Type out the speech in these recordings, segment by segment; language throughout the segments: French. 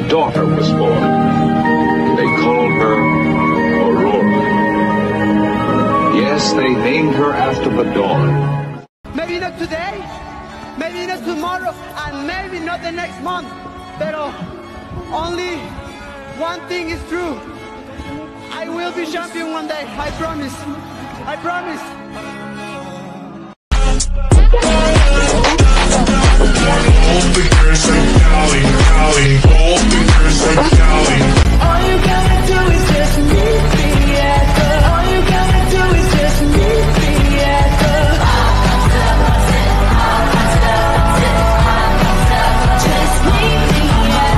daughter was born. They called her Aurora. Yes, they named her after the dawn. Maybe not today, maybe not tomorrow, and maybe not the next month. Pero only one thing is true. I will be champion one day. I promise. I promise. All you gotta do is just meet me at the. All you gotta do is just meet me at the. Just meet me at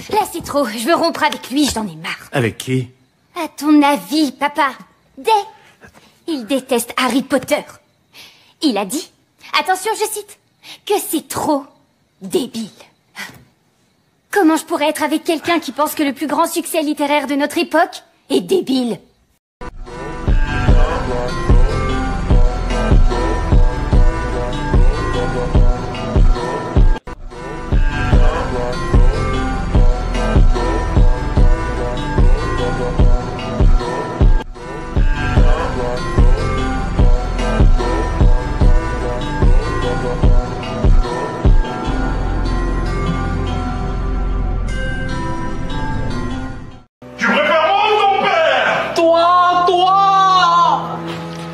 the. Là c'est trop, je veux rompre avec lui, j'en ai marre. Avec qui? À ton avis, papa, il déteste Harry Potter. Il a dit, attention je cite, que c'est trop débile. Comment je pourrais être avec quelqu'un qui pense que le plus grand succès littéraire de notre époque est débile?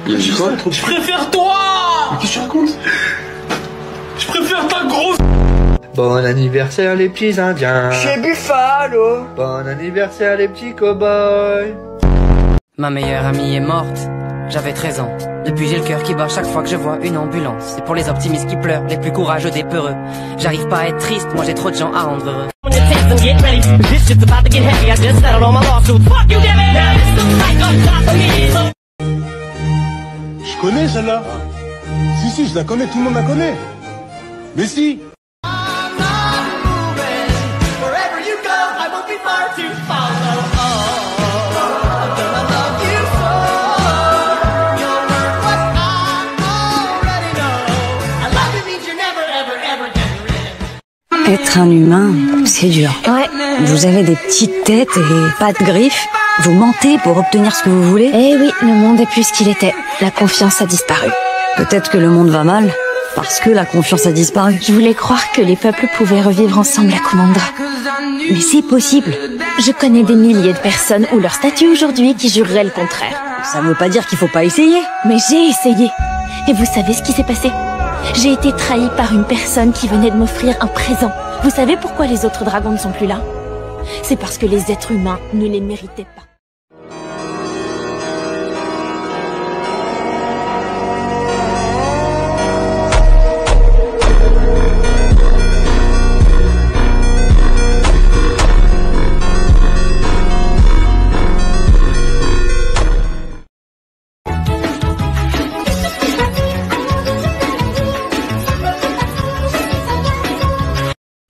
Il a dit quoi? Je préfère toi. Mais qu'est-ce que tu racontes? Je préfère ta grosse. Bon anniversaire les petits indiens. Chez Buffalo. Bon anniversaire les petits cow-boys. Ma meilleure amie est morte, j'avais 13 ans. Depuis j'ai le cœur qui bat chaque fois que je vois une ambulance. Et pour les optimistes qui pleurent, les plus courageux des peureux, j'arrive pas à être triste, moi j'ai trop de gens à rendre heureux. Je connais celle-là. Si, je la connais, tout le monde la connaît. Mais si. Être un humain, c'est dur. Ouais. Vous avez des petites têtes et pas de griffes. Vous mentez pour obtenir ce que vous voulez. Eh oui, le monde est plus ce qu'il était. La confiance a disparu. Peut-être que le monde va mal, parce que la confiance a disparu. Je voulais croire que les peuples pouvaient revivre ensemble à Kumandra. Mais c'est possible. Je connais des milliers de personnes ou leur statut aujourd'hui qui jureraient le contraire. Ça ne veut pas dire qu'il faut pas essayer. Mais j'ai essayé. Et vous savez ce qui s'est passé? J'ai été trahie par une personne qui venait de m'offrir un présent. Vous savez pourquoi les autres dragons ne sont plus là? C'est parce que les êtres humains ne les méritaient pas.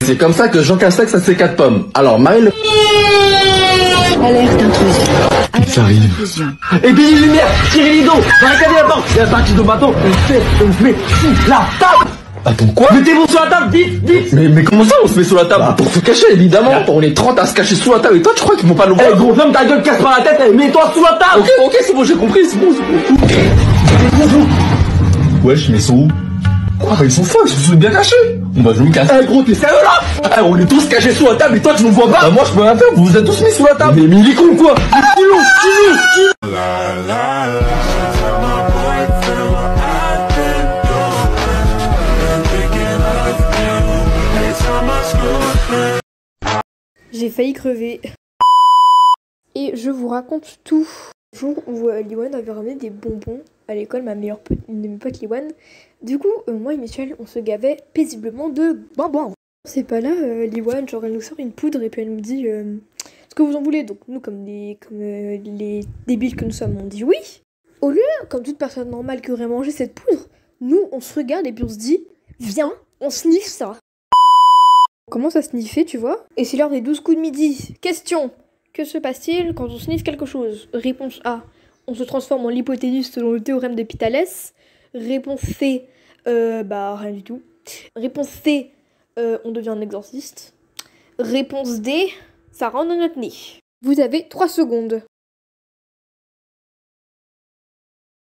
C'est comme ça que Jean Castex a ses 4 pommes. Alors, Marie-Le... Alerte intrusion. Ça arrive. Et puis les lumières, tirez les dos, barricadez la porte. Et à partir de maintenant, on se met sous la table. Attends, quoi? Mettez-vous sur la table, vite. Mais comment ça on se met sous la table? Bah, pour se cacher, évidemment. On est 30 à se cacher sous la table. Et toi, tu crois qu'ils vont pas nous voir? Eh gros, ferme ta gueule, casse pas la tête, et mets-toi sous la table. Ok, c'est bon, j'ai compris, c'est bon. Wesh, mais ils sont où? Quoi? Ils sont fous, ils sont bien cachés. Bah, je me casse. Eh gros, t'es sérieux là? Eh, on est tous cachés sous la table et toi, tu nous vois pas? Bah, moi, je peux rien faire, vous vous êtes tous mis sous la table. Mais il est con, quoi? J'ai failli crever. Et je vous raconte tout. Le jour où Liwan avait ramené des bonbons à l'école, une de mes potes Liwan. Du coup, moi et Michel, on se gavait paisiblement de bonbons. C'est pas là, Liwan, genre elle nous sort une poudre et puis elle nous dit ce que vous en voulez. Donc nous, comme les débiles que nous sommes, on dit oui. Au lieu, comme toute personne normale qui aurait mangé cette poudre, nous, on se regarde et puis on se dit viens, on sniffe ça. On commence à sniffer, tu vois. Et c'est l'heure des 12 coups de midi. Question: que se passe-t-il quand on sniffe quelque chose? Réponse A: on se transforme en l'hypoténuse selon le théorème de Pithalès. Réponse C: Bah rien du tout. Réponse C, on devient un exorciste. Réponse D, ça rentre dans notre nez. Vous avez 3 secondes.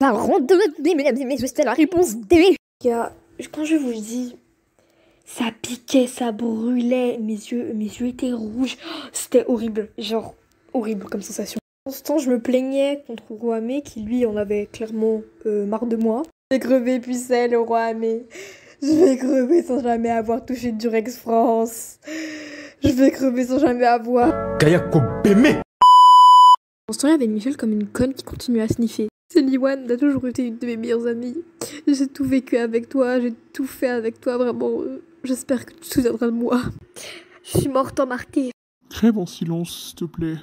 Ça rentre dans notre nez, mesdames et messieurs, c'était la réponse D. Quand je vous dis, ça piquait, ça brûlait, mes yeux étaient rouges. C'était horrible, genre horrible comme sensation. En ce temps, je me plaignais contre Roamé qui lui en avait clairement marre de moi. Je vais crever pucelle au Roamé. Je vais crever sans jamais avoir touché de Durex France. Je vais crever sans jamais avoir. Kayako Bémé. En ce temps, il y avait Michel comme une conne qui continuait à sniffer. C'est Liwan, t'as toujours été une de mes meilleures amies. J'ai tout vécu avec toi, j'ai tout fait avec toi, vraiment. J'espère que tu te souviendras de moi. Je suis morte en marqué. Très bon silence, s'il te plaît.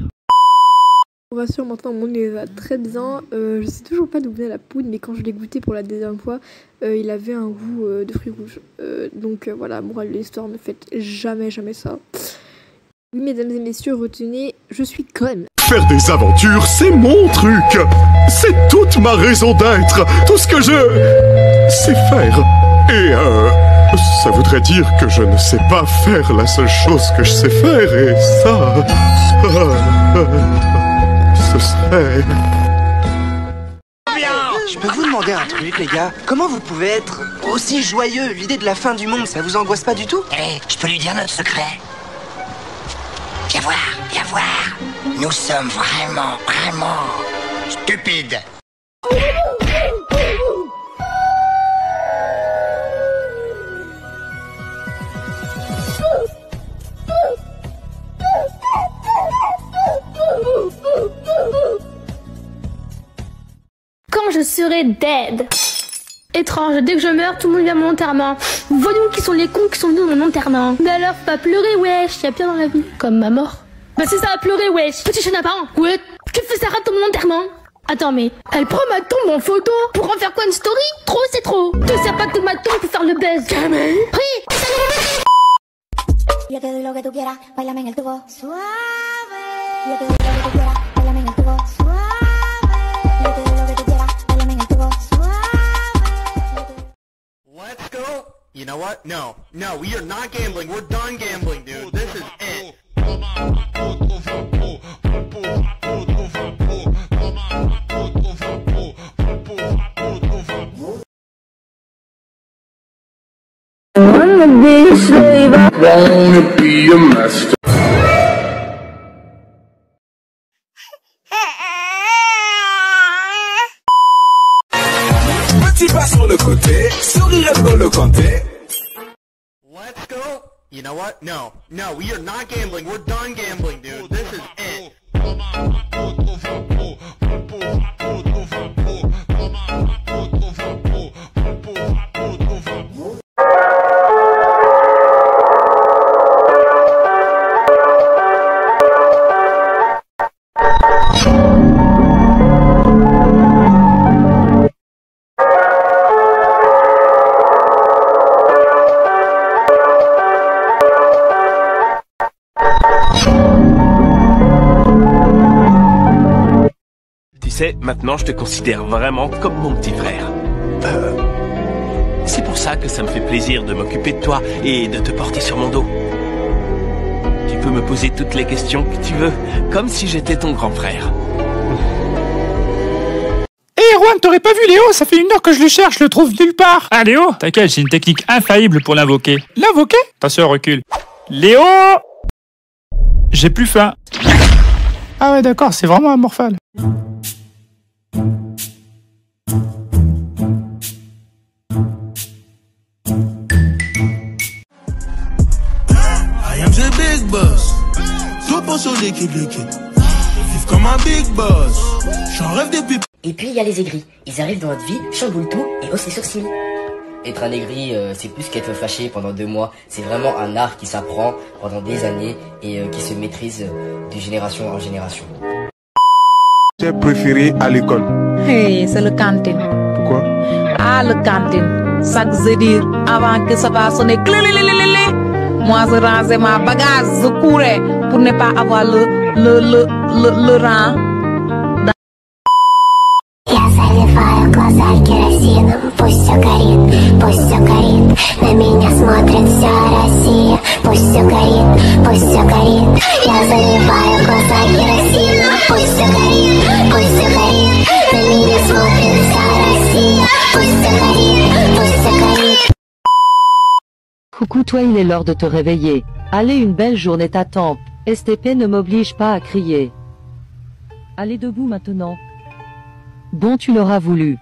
On va sûr, maintenant mon nez va très bien. Je sais toujours pas d'où venait la poudre, mais quand je l'ai goûté pour la deuxième fois, il avait un goût de fruits rouges. Donc voilà, morale de l'histoire, ne faites jamais ça. Oui, mesdames et messieurs, retenez, je suis conne. Faire des aventures, c'est mon truc. C'est toute ma raison d'être. Tout ce que je sais faire. Et ça voudrait dire que je ne sais pas faire la seule chose que je sais faire. Et ça... ce serait... Je peux vous demander un truc, les gars? Comment vous pouvez être aussi joyeux? L'idée de la fin du monde, ça vous angoisse pas du tout? Eh, je peux lui dire notre secret? Viens voir. Nous sommes vraiment stupides. Quand je serai dead. Étrange, dès que je meurs, tout le monde vient à mon enterrement. Voyons qui sont les cons qui sont venus à mon enterrement. Mais alors, faut pas pleurer, wesh, y'a bien dans la vie. Comme ma mort. Bah c'est ça, à pleurer, wesh. Petit chenapan. Ouais, que fait Sarah dans mon enterrement? Attends, mais elle prend ma tombe en photo pour en faire quoi, une story? Trop, c'est trop. Te sers pas que ma tombe pour faire le buzz. Jamais. Pris. Yo te doy lo que tú quieras, bailame en el tubo suave. Yo te doy lo que tú quieras, bailame en el tubo suave. Yo te doy lo que tú quieras, bailame en el tubo suave. Let's go. You know what? No, we are not gambling. We're done gambling, dude. This is it. Wanna be a slave, I wanna be a master. Petit pas sur le côté, sourire dans le canté. Let's go. You know what? No, we are not gambling. We're done gambling, dude. This is it. Maintenant, je te considère vraiment comme mon petit frère. C'est pour ça que ça me fait plaisir de m'occuper de toi et de te porter sur mon dos. Tu peux me poser toutes les questions que tu veux, comme si j'étais ton grand frère. Hé Erwan, t'aurais pas vu Léo? Ça fait 1 heure que je le cherche, je le trouve nulle part. Ah Léo, t'inquiète, j'ai une technique infaillible pour l'invoquer. L'invoquer? Ta soeur recule. Léo! J'ai plus faim. Ah ouais d'accord, c'est vraiment un morphale. I am the big boss. Tout pour sur l'équipe. Vive comme un big boss. J'en rêve depuis. Et puis il y a les aigris. Ils arrivent dans notre vie, chamboulent tout et haussent les sourcils. Être un aigri, c'est plus qu'être fâché pendant 2 mois. C'est vraiment un art qui s'apprend pendant des années et qui se maîtrise de génération en génération. J'ai préféré à l'école. Hey, c'est le cantine. Pourquoi? Ah, le cantine. Chaque jeudi, avant que ça va sonner, moi je rangeais ma bagage, je courais pour ne pas avoir le rang. Я заливаю глаза керосином, пусть все горит, пусть все смотрит вся Россия. Пусть все горит, пусть все горит. Я заливаю глаза керосином. Пусть все горит, пусть все горит. На меня смотрит вся Россия. Пусть все горит, пусть все горит. Coucou toi, il est l'heure de te réveiller. Allez, une belle journée t'attend. STP ne m'oblige pas à crier. Allez debout maintenant. Bon, tu l'auras voulu.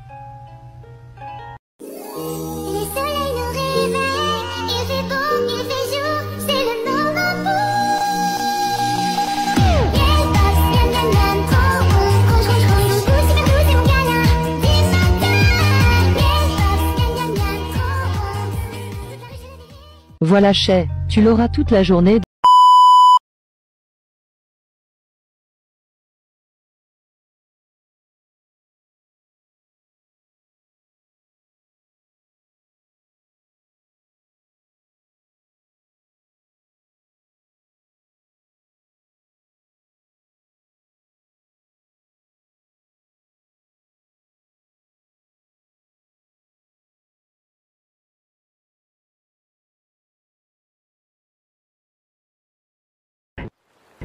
Voilà Chay, tu l'auras toute la journée.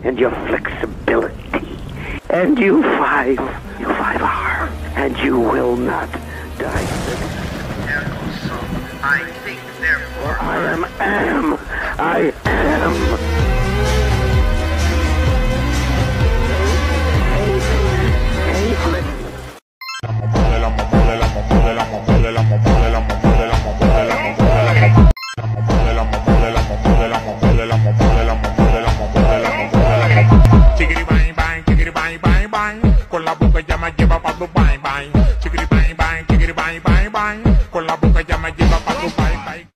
And your flexibility, and you five are, and you will not die. I think, therefore, I am. Con la boca ya me lleva pa' Dubai, bye. Chiquiri bang bang, chiquiri bang bang bang. Con la boca ya me lleva pa' Dubai, bye.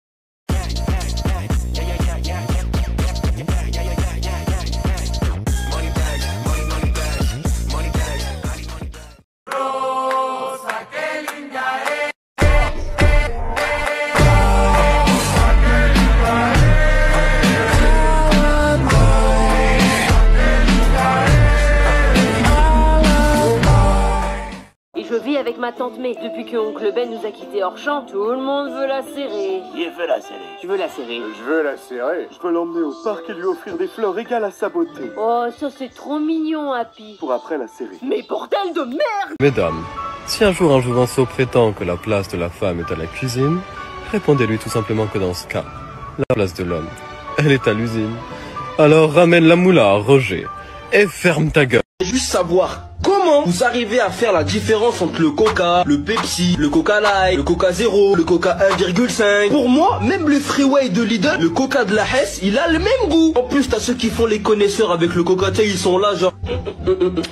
Rosa, qué linda es. Je vis avec ma tante May. Depuis que oncle Ben nous a quittés hors champ, tout le monde veut la serrer. Il veut la serrer. Tu veux la serrer? Je veux la serrer. Je veux l'emmener au parc et lui offrir des fleurs égales à sa beauté. Oh, ça c'est trop mignon, Happy. Pour après la serrer. Mais bordel de merde! Mesdames, si un jour un jouvenceau prétend que la place de la femme est à la cuisine, répondez-lui tout simplement que dans ce cas, la place de l'homme, elle est à l'usine. Alors ramène la moula, Roger, et ferme ta gueule. Juste savoir comment vous arrivez à faire la différence entre le Coca, le Pepsi, le Coca Light, le Coca Zero, le Coca 1,5. Pour moi, même le Freeway de Lidl, le Coca de la Hesse, il a le même goût. En plus, t'as ceux qui font les connaisseurs avec le Coca, ils sont là genre...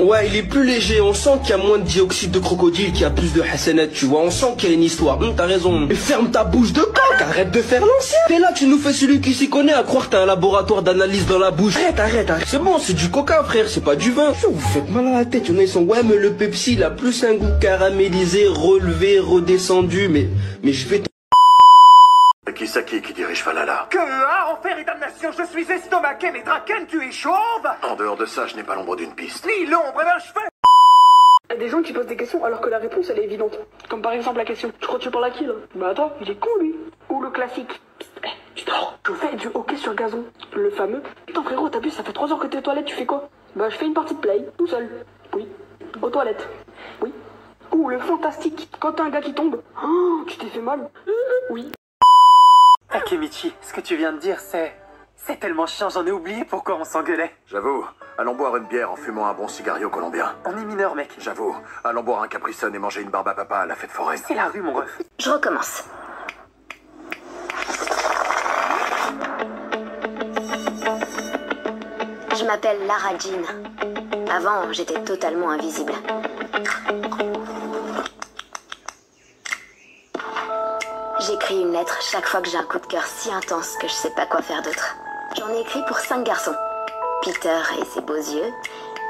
Ouais, il est plus léger, on sent qu'il y a moins de dioxyde de crocodile, qu'il y a plus de hassanet, tu vois, on sent qu'il y a une histoire. T'as raison. Et ferme ta bouche de coq, arrête de faire l'ancien. T'es là, tu nous fais celui qui s'y connaît à croire que t'as un laboratoire d'analyse dans la bouche. Arrête. C'est bon, c'est du Coca, frère, c'est pas du vin. Vous faites mal à la tête, y'en a, ils sont... Ouais, mais le Pepsi, il a plus un goût caramélisé, relevé, redescendu, mais je vais... Qui c'est qui dirige Falala? Que enfer et damnation, je suis estomaqué, mais Draken, tu es chauve? En dehors de ça, je n'ai pas l'ombre d'une piste. Ni l'ombre d'un cheveu. Il y a des gens qui posent des questions alors que la réponse elle est évidente. Comme par exemple la question, je crois que tu parles à qui là? Bah attends, il est con lui. Ou le classique, tu dors, je fais du hockey sur gazon. Le fameux, putain frérot, t'as vu, ça fait 3 heures que t'es aux toilettes, tu fais quoi? Bah je fais une partie de play, tout seul. Oui. Aux toilettes. Oui. Ou le fantastique, quand t'as un gars qui tombe. Oh, tu t'es fait mal. Oui. Takemichi, ce que tu viens de dire, c'est tellement chiant, j'en ai oublié pourquoi on s'engueulait. J'avoue, allons boire une bière en fumant un bon cigario colombien. On est mineur, mec. J'avoue, allons boire un Capri Sun et manger une barbe à papa à la fête foraine. C'est la rue, mon ref. Je recommence. Je m'appelle Lara Jean. Avant, j'étais totalement invisible. J'écris une lettre chaque fois que j'ai un coup de cœur si intense que je sais pas quoi faire d'autre. J'en ai écrit pour 5 garçons. Peter et ses beaux yeux,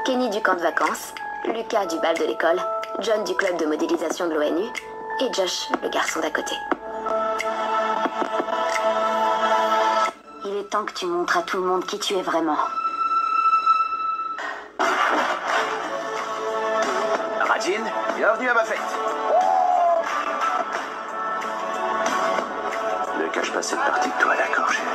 Kenny du camp de vacances, Lucas du bal de l'école, John du club de modélisation de l'ONU et Josh, le garçon d'à côté. Il est temps que tu montres à tout le monde qui tu es vraiment. Rajin, bienvenue à ma fête. Le lâche pas cette partie de toi, d'accord, chérie?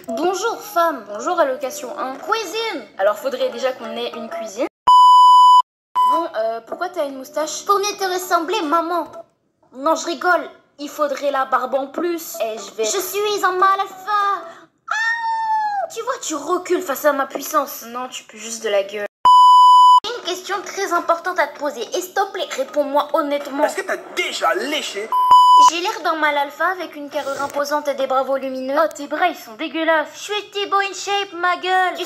Bonjour femme, bonjour allocation 1. Cuisine! Alors faudrait déjà qu'on ait une cuisine. Bon, pourquoi t'as une moustache? Pour mieux te ressembler, maman. Non, je rigole. Il faudrait la barbe en plus. Et je suis en mal alpha. Ah, tu vois, tu recules face à ma puissance. Non, tu pues juste de la gueule. J'ai une question très importante à te poser. Et s'il te plaît, réponds-moi honnêtement. Est-ce que t'as déjà léché? J'ai l'air d'un mal alpha avec une carrure imposante et des bras volumineux. Oh, tes bras, ils sont dégueulasses. Je suis Thibaut in shape, ma gueule. Tu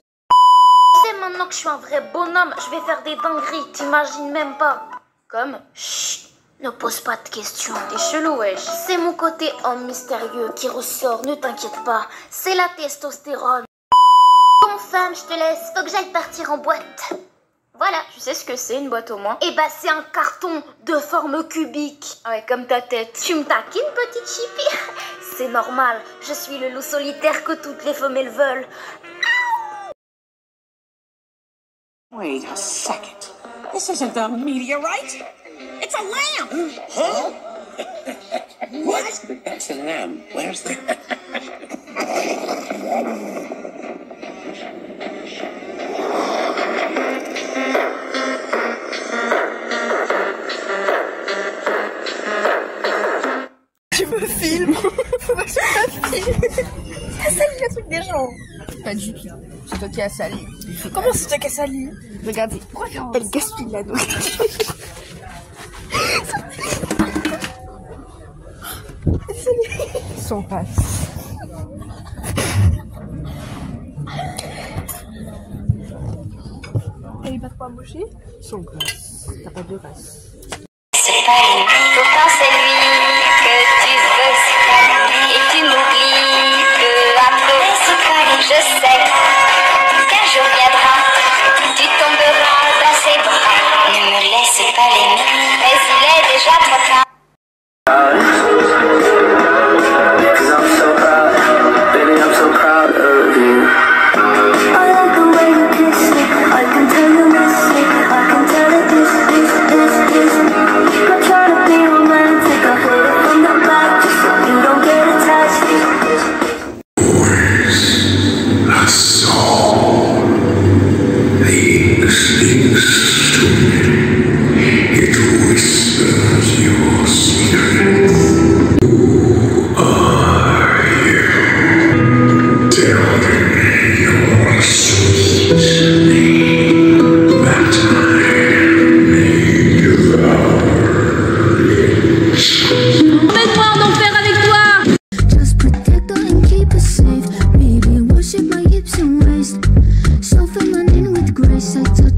sais maintenant que je suis un vrai bonhomme, je vais faire des dingueries, t'imagines même pas. Comme? Chut, ne pose pas de questions. T'es chelou, wesh. C'est mon côté homme mystérieux qui ressort, ne t'inquiète pas. C'est la testostérone. Bon femme, je te laisse, faut que j'aille partir en boîte. Voilà. Tu sais ce que c'est une boîte au moins? Eh bah c'est un carton de forme cubique. Ouais, comme ta tête. Tu me taquines, petite chippie? C'est normal, je suis le loup solitaire que toutes les femelles veulent. Wait a second. This isn't a meteorite. It's a lamb. Huh? What? That's a lamb. Where's the... Tu me filmes? Je me filme. T'as sali le truc des gens. Pas du tout. C'est toi qui as sali. Comment c'est toi qui as sali? Regardez. Elle gaspille la nourriture. Son passe. Elle est pas trop amochée? Son glace. T'as pas de race. C'est pas lui, pourtant c'est lui que tu veux, c'est pas lui. Et tu m'oublies peu à peu, c'est pas lui. Je sais qu'un jour viendra, tu tomberas dans ses bras. Ne me laisse pas l'aimer, mais il est déjà trop tard. Self-feminine with grace, I touch